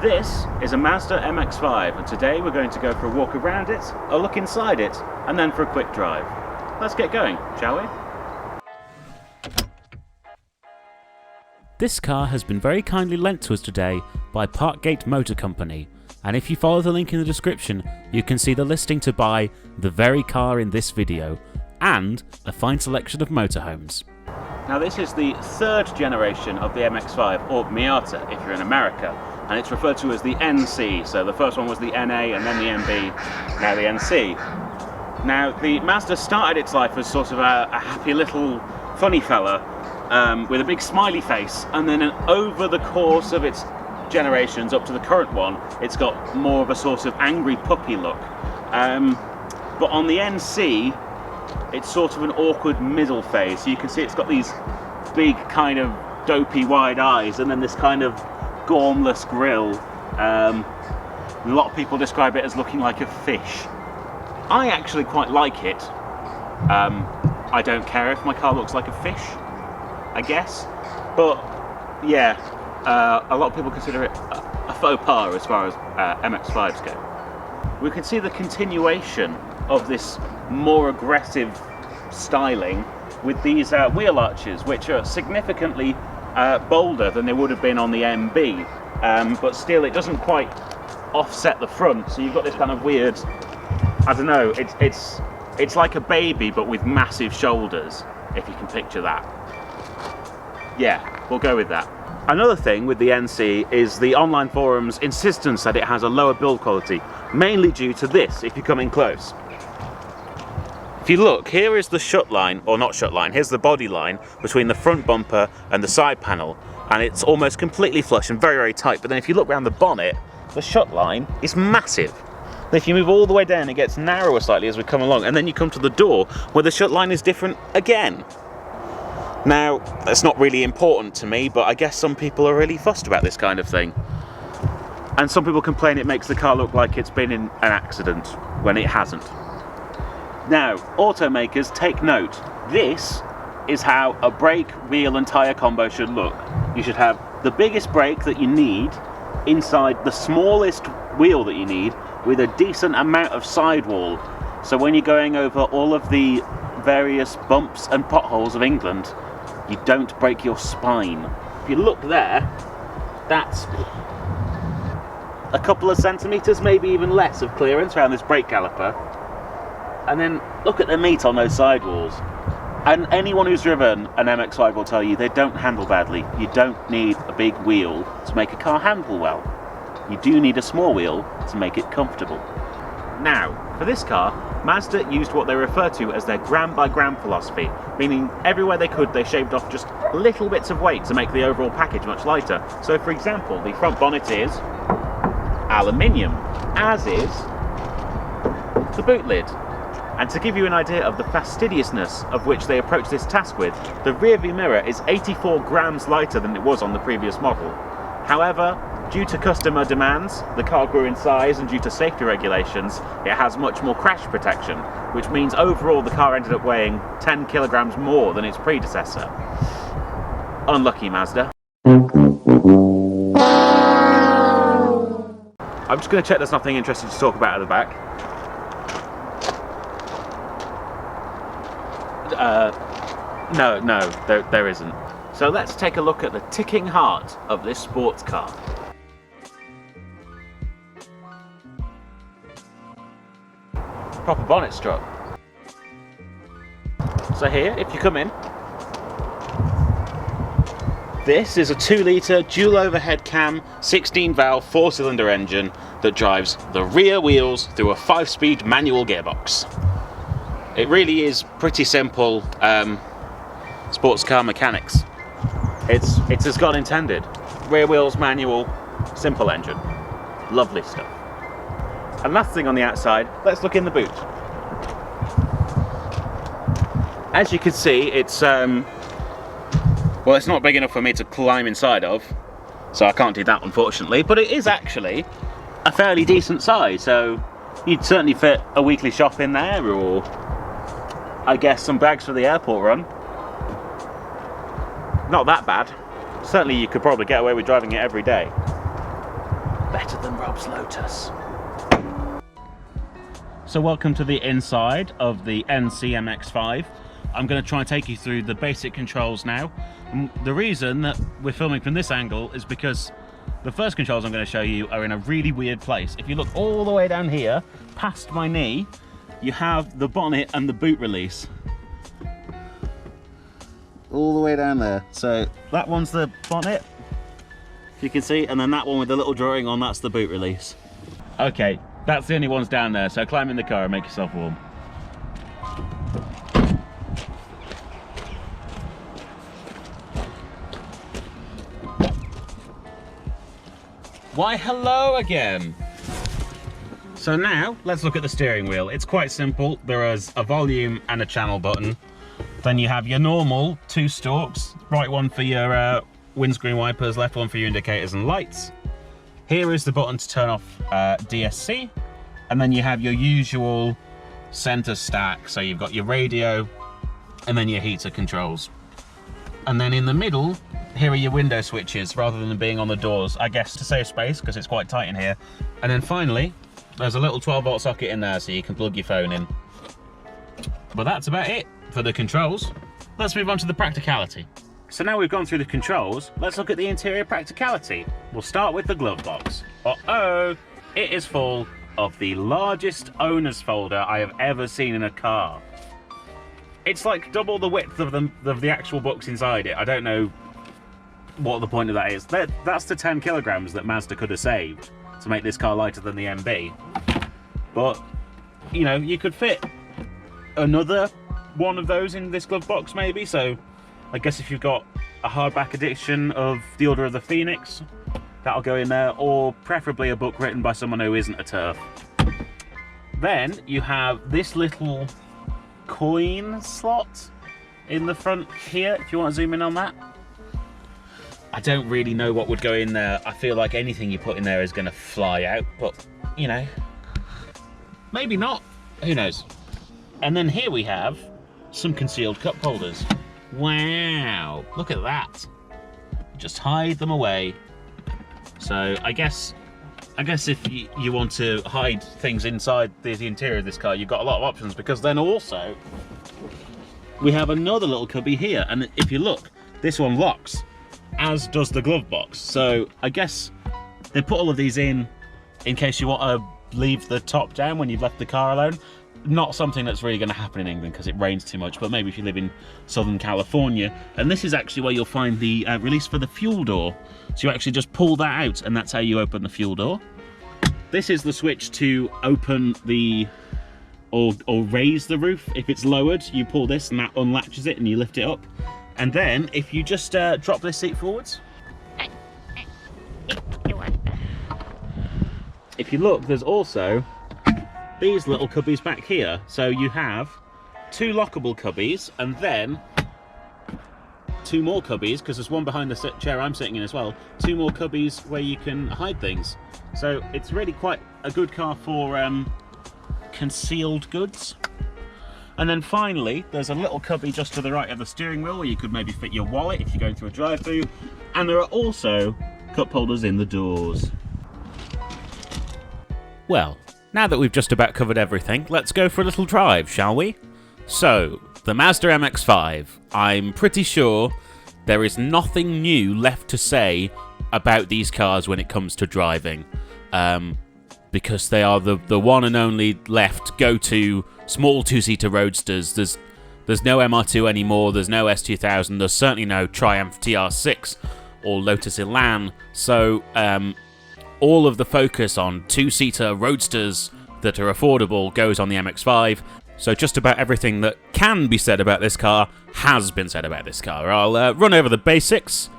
This is a Mazda MX-5 and today we're going to go for a walk around it, a look inside it, and then for a quick drive. Let's get going, shall we? This car has been very kindly lent to us today by Parkgate Motor Company, and if you follow the link in the description you can see the listing to buy the very car in this video and a fine selection of motorhomes. Now this is the third generation of the MX-5, or Miata if you're in America, and it's referred to as the NC, so the first one was the NA and then the MB, now the NC. Now the Mazda started its life as sort of a happy little funny fella with a big smiley face, and then over the course of its generations up to the current one it's got more of a sort of angry puppy look. But on the NC it's sort of an awkward middle phase, so you can see it's got these big kind of dopey wide eyes and then this kind of gormless grille. A lot of people describe it as looking like a fish. I actually quite like it. I don't care if my car looks like a fish, I guess, but yeah, a lot of people consider it a faux pas as far as MX-5s go. We can see the continuation of this more aggressive styling with these wheel arches, which are significantly bolder than they would have been on the MB, but still it doesn't quite offset the front, so you've got this kind of weird, I don't know, it's like a baby but with massive shoulders, if you can picture that. Yeah, we'll go with that. Another thing with the NC is the online forums' insistence that it has a lower build quality, mainly due to this, if you come in close. If you look, here is the shut line, or not shut line, here's the body line between the front bumper and the side panel, and it's almost completely flush and very, very tight, but then if you look around the bonnet, the shut line is massive. Then if you move all the way down, it gets narrower slightly as we come along, and then you come to the door where the shut line is different again. Now, that's not really important to me, but I guess some people are really fussed about this kind of thing. And some people complain it makes the car look like it's been in an accident, when it hasn't. Now, automakers, take note. This is how a brake, wheel and tyre combo should look. You should have the biggest brake that you need inside the smallest wheel that you need with a decent amount of sidewall. So when you're going over all of the various bumps and potholes of England, you don't break your spine. If you look there, that's a couple of centimetres, maybe even less, of clearance around this brake caliper. And then look at the meat on those sidewalls. And anyone who's driven an MX-5 will tell you they don't handle badly. You don't need a big wheel to make a car handle well. You do need a small wheel to make it comfortable. Now, for this car, Mazda used what they refer to as their gram by gram philosophy, meaning everywhere they could they shaved off just little bits of weight to make the overall package much lighter. So for example, the front bonnet is aluminium, as is the boot lid. And to give you an idea of the fastidiousness of which they approach this task with, the rear view mirror is 84 grams lighter than it was on the previous model. However, due to customer demands, the car grew in size, and due to safety regulations, it has much more crash protection, which means overall the car ended up weighing 10 kilograms more than its predecessor. Unlucky Mazda. I'm just going to check there's nothing interesting to talk about at the back. No, there isn't. So let's take a look at the ticking heart of this sports car. Proper bonnet strut. So here, if you come in, this is a 2-litre dual overhead cam 16 valve 4-cylinder engine that drives the rear wheels through a 5-speed manual gearbox. It really is pretty simple sports car mechanics. It's as God intended. Rear wheels, manual, simple engine. Lovely stuff. And last thing on the outside, let's look in the boot. As you can see, it's well, it's not big enough for me to climb inside of, so I can't do that unfortunately, but it is actually a fairly decent size, so you'd certainly fit a weekly shop in there, or I guess some bags for the airport run. Not that bad. Certainly you could probably get away with driving it every day. The better than Rob's Lotus. So welcome to the inside of the NC MX-5. I'm going to try and take you through the basic controls now. And the reason that we're filming from this angle is because the first controls I'm going to show you are in a really weird place. If you look all the way down here, past my knee, you have the bonnet and the boot release. All the way down there. So that one's the bonnet, if you can see, and then that one with the little drawing on, that's the boot release. Okay, that's the only ones down there, so climb in the car and make yourself warm. Why, hello again! So now, let's look at the steering wheel. It's quite simple. There is a volume and a channel button. Then you have your normal 2 stalks, right one for your windscreen wipers, left one for your indicators and lights. Here is the button to turn off DSC, and then you have your usual center stack. So you've got your radio and then your heater controls. And then in the middle, here are your window switches rather than being on the doors, I guess to save space because it's quite tight in here. And then finally, there's a little 12-volt socket in there so you can plug your phone in. But that's about it for the controls. Let's move on to the practicality. So now we've gone through the controls, let's look at the interior practicality. We'll start with the glove box. Uh-oh, it is full of the largest owner's folder I have ever seen in a car. It's like double the width of the actual books inside it. I don't know what the point of that is. That's the 10 kilograms that Mazda could have saved to make this car lighter than the MB. But, you know, you could fit another one of those in this glove box maybe, so I guess if you've got a hardback edition of The Order of the Phoenix, that'll go in there, or preferably a book written by someone who isn't a TERF. Then you have this little coin slot in the front here, if you want to zoom in on that. I don't really know what would go in there. I feel like anything you put in there is going to fly out, but, you know, maybe not. Who knows? And then here we have some concealed cup holders. Wow, look at that. Just hide them away. So I guess if you want to hide things inside the interior of this car, you've got a lot of options, because then also we have another little cubby here, and if you look, this one locks, as does the glove box. So I guess they put all of these in case you want to leave the top down when you've left the car alone. Not something that's really going to happen in England because it rains too much, but maybe if you live in Southern California. And this is actually where you'll find the release for the fuel door. So you actually just pull that out, and that's how you open the fuel door. This is the switch to open the or raise the roof. If it's lowered, you pull this and that unlatches it and you lift it up. And then if you just drop this seat forwards, if you look, there's also these little cubbies back here. So you have 2 lockable cubbies, and then 2 more cubbies, because there's one behind the chair I'm sitting in as well. 2 more cubbies where you can hide things. So it's really quite a good car for concealed goods. And then finally, there's a little cubby just to the right of the steering wheel where you could maybe fit your wallet if you're going through a drive-through. And there are also cup holders in the doors. Well, now that we've just about covered everything, let's go for a little drive, shall we? So, the Mazda MX-5. I'm pretty sure there is nothing new left to say about these cars when it comes to driving. Because they are the one and only left go-to small 2-seater roadsters. There's no MR2 anymore, there's no S2000, there's certainly no Triumph TR6 or Lotus Elan. So, all of the focus on 2-seater roadsters that are affordable goes on the MX-5. So just about everything that can be said about this car has been said about this car. I'll run over the basics.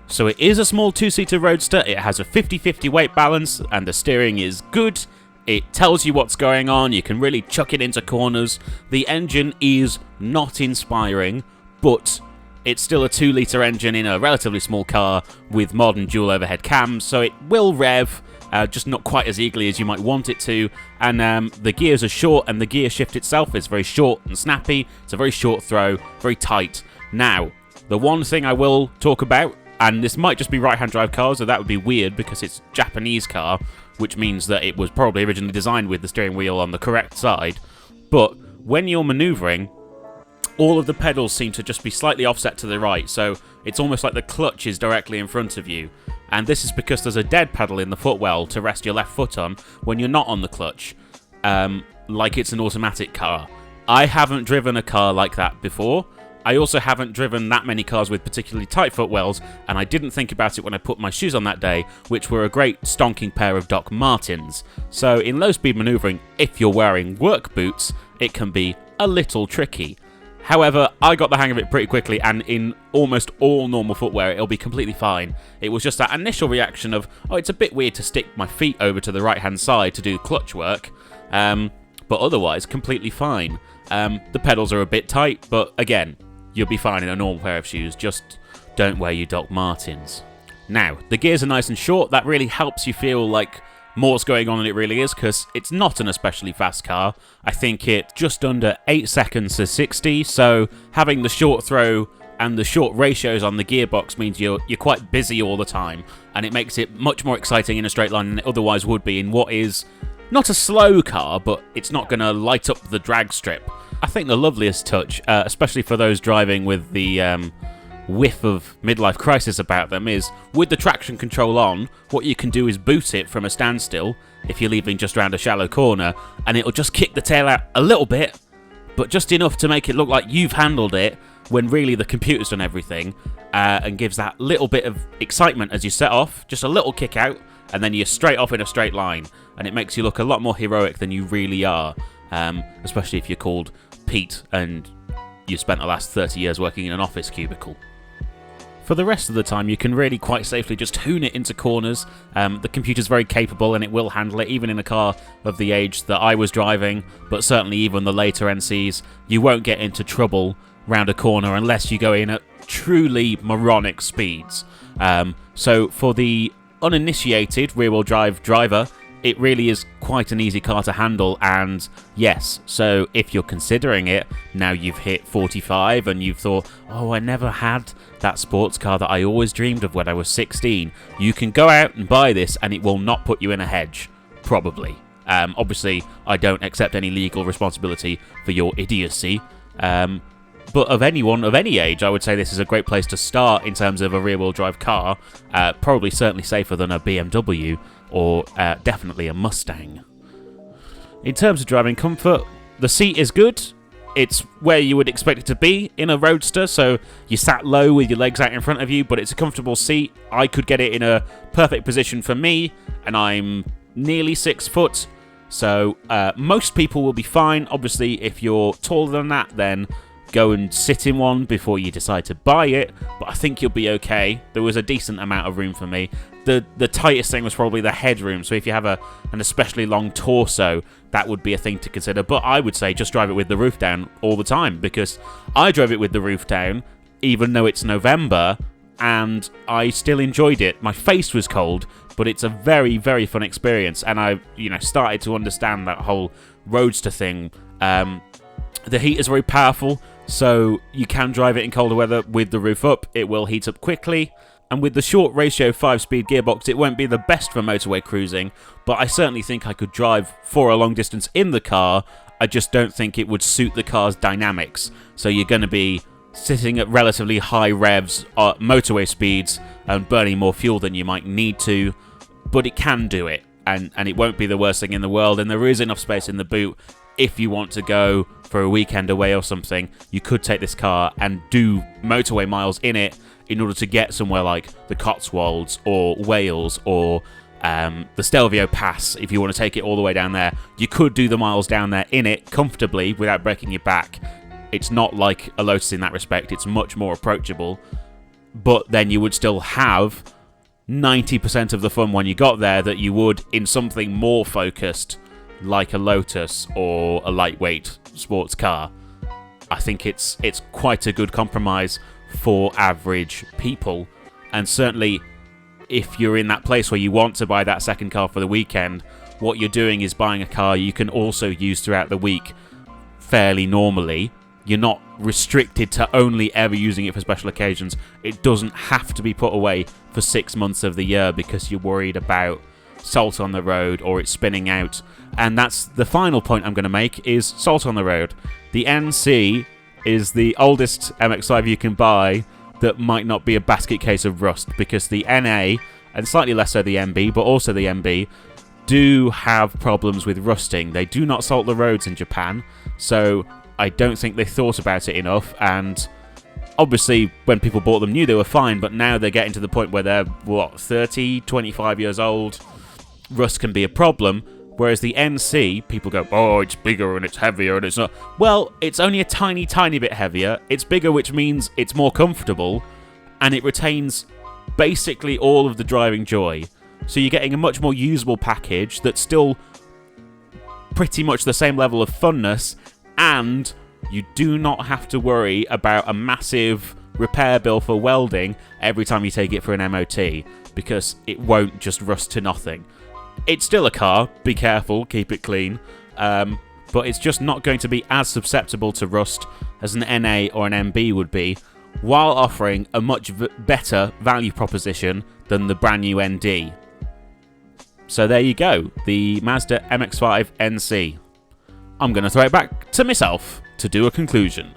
So it is a small 2-seater roadster, it has a 50-50 weight balance, and the steering is good. It tells you what's going on, you can really chuck it into corners. The engine is not inspiring, but it's still a 2-litre engine in a relatively small car with modern dual overhead cams, so it will rev, just not quite as eagerly as you might want it to. And the gears are short, and the gear shift itself is very short and snappy. It's a very short throw, very tight. Now, the one thing I will talk about And this might just be right-hand drive cars, so that would be weird because it's a Japanese car, which means that it was probably originally designed with the steering wheel on the correct side. But when you're manoeuvring, all of the pedals seem to just be slightly offset to the right, so it's almost like the clutch is directly in front of you. And this is because there's a dead pedal in the footwell to rest your left foot on when you're not on the clutch, like it's an automatic car. I haven't driven a car like that before. I also haven't driven that many cars with particularly tight footwells, and I didn't think about it when I put my shoes on that day, which were a great stonking pair of Doc Martens. So in low-speed manoeuvring, if you're wearing work boots, it can be a little tricky. However, I got the hang of it pretty quickly, and in almost all normal footwear, it'll be completely fine. It was just that initial reaction of, oh, it's a bit weird to stick my feet over to the right-hand side to do clutch work, but otherwise, completely fine. The pedals are a bit tight, but again, you'll be fine in a normal pair of shoes, just don't wear your Doc Martens. Now, the gears are nice and short, that really helps you feel like more's going on than it really is, because it's not an especially fast car. I think it's just under 8 seconds to 60, so having the short throw and the short ratios on the gearbox means you're quite busy all the time, and it makes it much more exciting in a straight line than it otherwise would be in what is not a slow car, but it's not going to light up the drag strip. I think the loveliest touch, especially for those driving with the whiff of midlife crisis about them, is with the traction control on, what you can do is boot it from a standstill if you're leaving just around a shallow corner, and it'll just kick the tail out a little bit, but just enough to make it look like you've handled it when really the computer's done everything, and gives that little bit of excitement as you set off, just a little kick out, and then you're straight off in a straight line, and it makes you look a lot more heroic than you really are, especially if you're called Pete and you spent the last 30 years working in an office cubicle. For the rest of the time, you can really quite safely just hoon it into corners. The computer's very capable and it will handle it, even in a car of the age that I was driving, but certainly even the later NCs. You won't get into trouble round a corner unless you go in at truly moronic speeds. So for the uninitiated rear-wheel drive driver, it really is quite an easy car to handle, and yes, so if you're considering it, now you've hit 45 and you've thought, oh, I never had that sports car that I always dreamed of when I was 16, you can go out and buy this and it will not put you in a hedge, probably. Obviously, I don't accept any legal responsibility for your idiocy, but of anyone of any age, I would say this is a great place to start in terms of a rear-wheel drive car, probably certainly safer than a BMW, or definitely a Mustang. In terms of driving comfort, the seat is good. It's where you would expect it to be in a roadster, so you sat low with your legs out in front of you, but it's a comfortable seat. I could get it in a perfect position for me, and I'm nearly 6 foot, so most people will be fine. Obviously, if you're taller than that, then go and sit in one before you decide to buy it, but I think you'll be okay. There was a decent amount of room for me. The tightest thing was probably the headroom, so if you have an especially long torso, that would be a thing to consider, but I would say just drive it with the roof down all the time, because I drove it with the roof down, even though it's November, and I still enjoyed it. My face was cold, but it's a very, very fun experience, and I started to understand that whole roadster thing. The heat is very powerful, so you can drive it in colder weather with the roof up. It will heat up quickly, and with the short ratio 5-speed gearbox, it won't be the best for motorway cruising, but I certainly think I could drive for a long distance in the car. I just don't think it would suit the car's dynamics, so you're going to be sitting at relatively high revs at motorway speeds and burning more fuel than you might need to, but it can do it, and it won't be the worst thing in the world, and there is enough space in the boot. If you want to go for a weekend away or something, you could take this car and do motorway miles in it in order to get somewhere like the Cotswolds or Wales or the Stelvio Pass. If you want to take it all the way down there, you could do the miles down there in it comfortably without breaking your back. It's not like a Lotus in that respect. It's much more approachable, but then you would still have 90% of the fun when you got there that you would in something more focused like a Lotus or a lightweight sports car. I think it's quite a good compromise for average people, and certainly if you're in that place where you want to buy that second car for the weekend, what you're doing is buying a car you can also use throughout the week fairly normally, You're not restricted to only ever using it for special occasions. It doesn't have to be put away for 6 months of the year because you're worried about salt on the road or it's spinning out. And that's the final point I'm going to make, is salt on the road. The NC is the oldest MX-5 you can buy that might not be a basket case of rust, because the NA, and slightly less so the MB, but also the MB, do have problems with rusting. They do not salt the roads in Japan, so I don't think they thought about it enough, and obviously when people bought them new they were fine, but now they're getting to the point where they're, 30, 25 years old. Rust can be a problem, whereas the NC, people go, oh, it's bigger and it's heavier and it's not. Well, it's only a tiny, tiny bit heavier. It's bigger, which means it's more comfortable, and it retains basically all of the driving joy. So you're getting a much more usable package that's still pretty much the same level of funness, and you do not have to worry about a massive repair bill for welding every time you take it for an MOT, because it won't just rust to nothing. It's still a car, be careful, keep it clean, but it's just not going to be as susceptible to rust as an NA or an MB would be, while offering a much better value proposition than the brand new ND. So there you go, the Mazda MX-5 NC. I'm going to throw it back to myself to do a conclusion.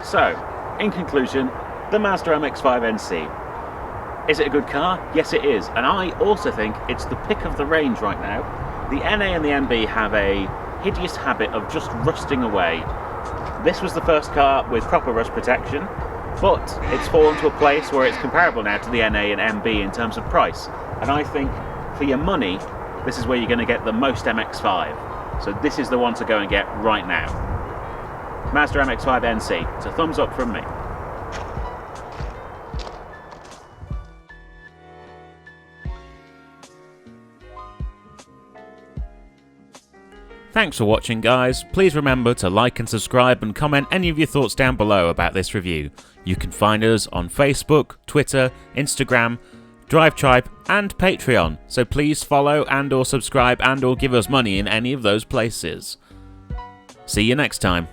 So, in conclusion, the Mazda MX-5 NC. Is it a good car? Yes, it is. And I also think it's the pick of the range right now. The NA and the MB have a hideous habit of just rusting away. This was the first car with proper rust protection, but it's fallen to a place where it's comparable now to the NA and MB in terms of price. And I think for your money, this is where you're going to get the most MX-5. So this is the one to go and get right now. Mazda MX-5 NC. It's a thumbs up from me. Thanks for watching, guys. Please remember to like and subscribe and comment any of your thoughts down below about this review. You can find us on Facebook, Twitter, Instagram, DriveTribe and Patreon, so please follow and or subscribe and or give us money in any of those places. See you next time.